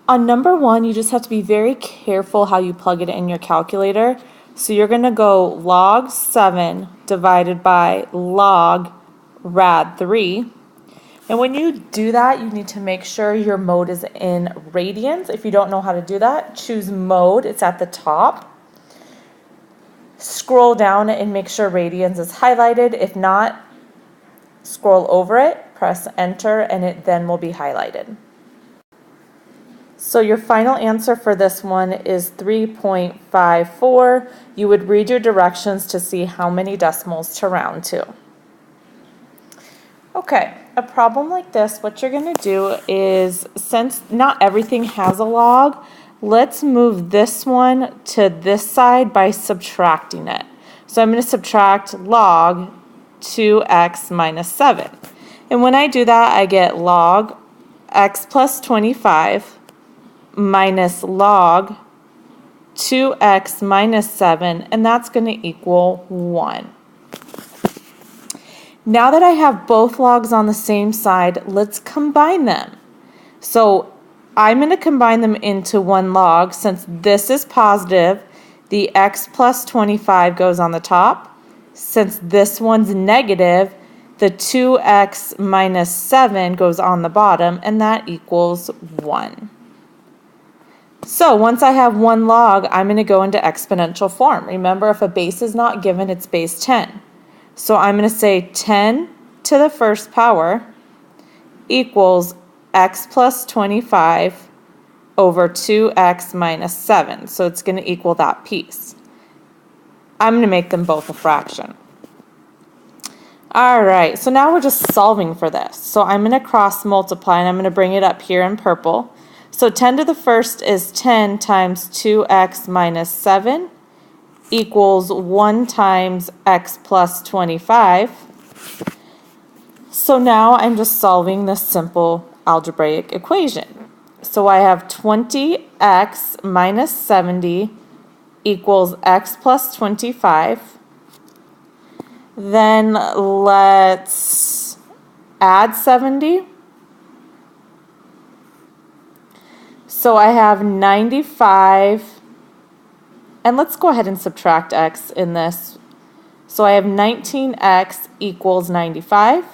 On number 1, you just have to be very careful how you plug it in your calculator. So you're going to go log 7 divided by log rad 3. And when you do that, you need to make sure your mode is in radians. If you don't know how to do that, choose mode. It's at the top. Scroll down and make sure radians is highlighted. If not, scroll over it, press enter, and it then will be highlighted. So your final answer for this one is 3.54. You would read your directions to see how many decimals to round to. Okay, a problem like this, what you're going to do is, since not everything has a log, let's move this one to this side by subtracting it. So I'm going to subtract log 2x minus 7. And when I do that, I get log x plus 25 minus log 2x minus 7, and that's going to equal 1. Now that I have both logs on the same side, let's combine them. So I'm going to combine them into one log. Since this is positive, the x plus 25 goes on the top. Since this one's negative, the 2x minus 7 goes on the bottom, and that equals 1. So once I have one log, I'm going to go into exponential form. Remember, if a base is not given, it's base 10. So I'm going to say 10 to the first power equals x plus 25 over 2x minus 7. So it's going to equal that piece. I'm going to make them both a fraction. All right, so now we're just solving for this. So I'm going to cross multiply, and I'm going to bring it up here in purple. So 10 to the first is 10 times 2x minus 7 equals 1 times x plus 25. So now I'm just solving this simple algebraic equation. So I have 20x minus 70 equals x plus 25. Then let's add 70. So I have 95, and let's go ahead and subtract x in this. So I have 19x equals 95.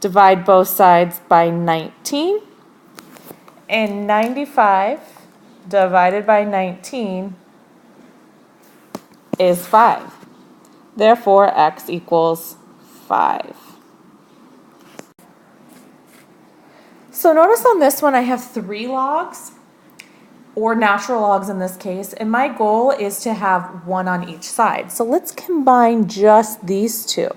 Divide both sides by 19. And 95 divided by 19 is 5. Therefore, x equals 5. So notice on this one I have 3 logs, or natural logs in this case, and my goal is to have one on each side. So let's combine just these two.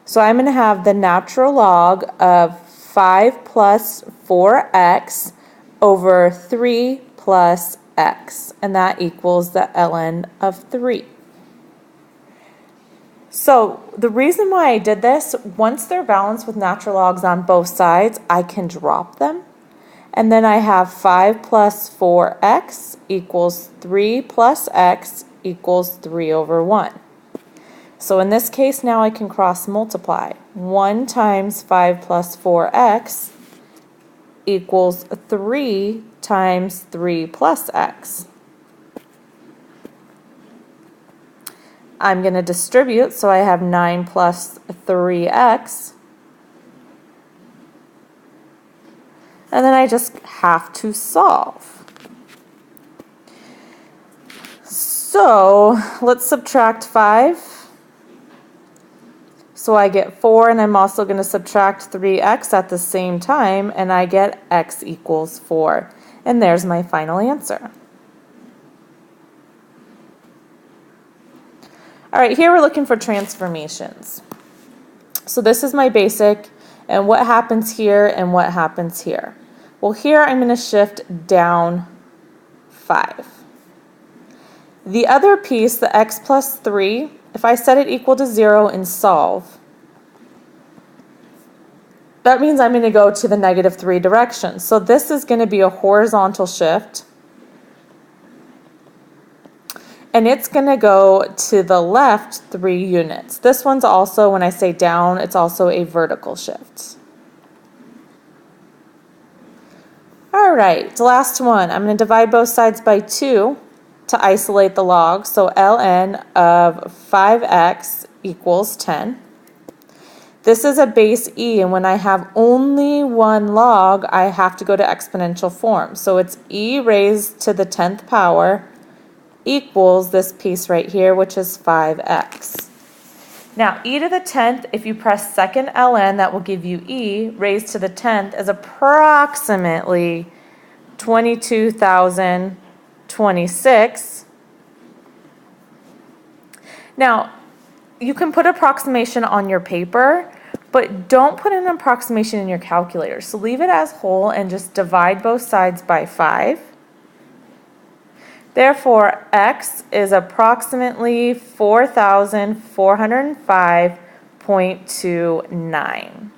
So I'm going to have the natural log of 5 plus 4x over 3 plus x, and that equals the ln of 3. So the reason why I did this, once they're balanced with natural logs on both sides, I can drop them. And then I have 5 plus 4x equals 3 plus x equals 3 over 1. So in this case, now I can cross multiply. 1 times 5 plus 4x equals 3 times 3 plus x. I'm going to distribute, so I have 9 plus 3x. And then I just have to solve. So let's subtract 5. So I get 4, and I'm also going to subtract 3x at the same time, and I get x equals 4. And there's my final answer. All right, here we're looking for transformations. So this is my basic, and what happens here and what happens here. Well, here I'm going to shift down 5. The other piece, the x plus 3, if I set it equal to 0 and solve, that means I'm going to go to the negative 3 direction. So this is going to be a horizontal shift. And it's going to go to the left 3 units. This one's also, when I say down, it's also a vertical shift. All right, the last one. I'm going to divide both sides by 2 to isolate the log. So ln of 5x equals 10. This is a base e, and when I have only one log, I have to go to exponential form. So it's e raised to the 10th power equals this piece right here, which is 5x. Now, e to the 10th, if you press second ln, that will give you e raised to the 10th is approximately 22,026. Now, you can put approximation on your paper, but don't put an approximation in your calculator. So leave it as whole and just divide both sides by 5. Therefore, x is approximately 4,405.29.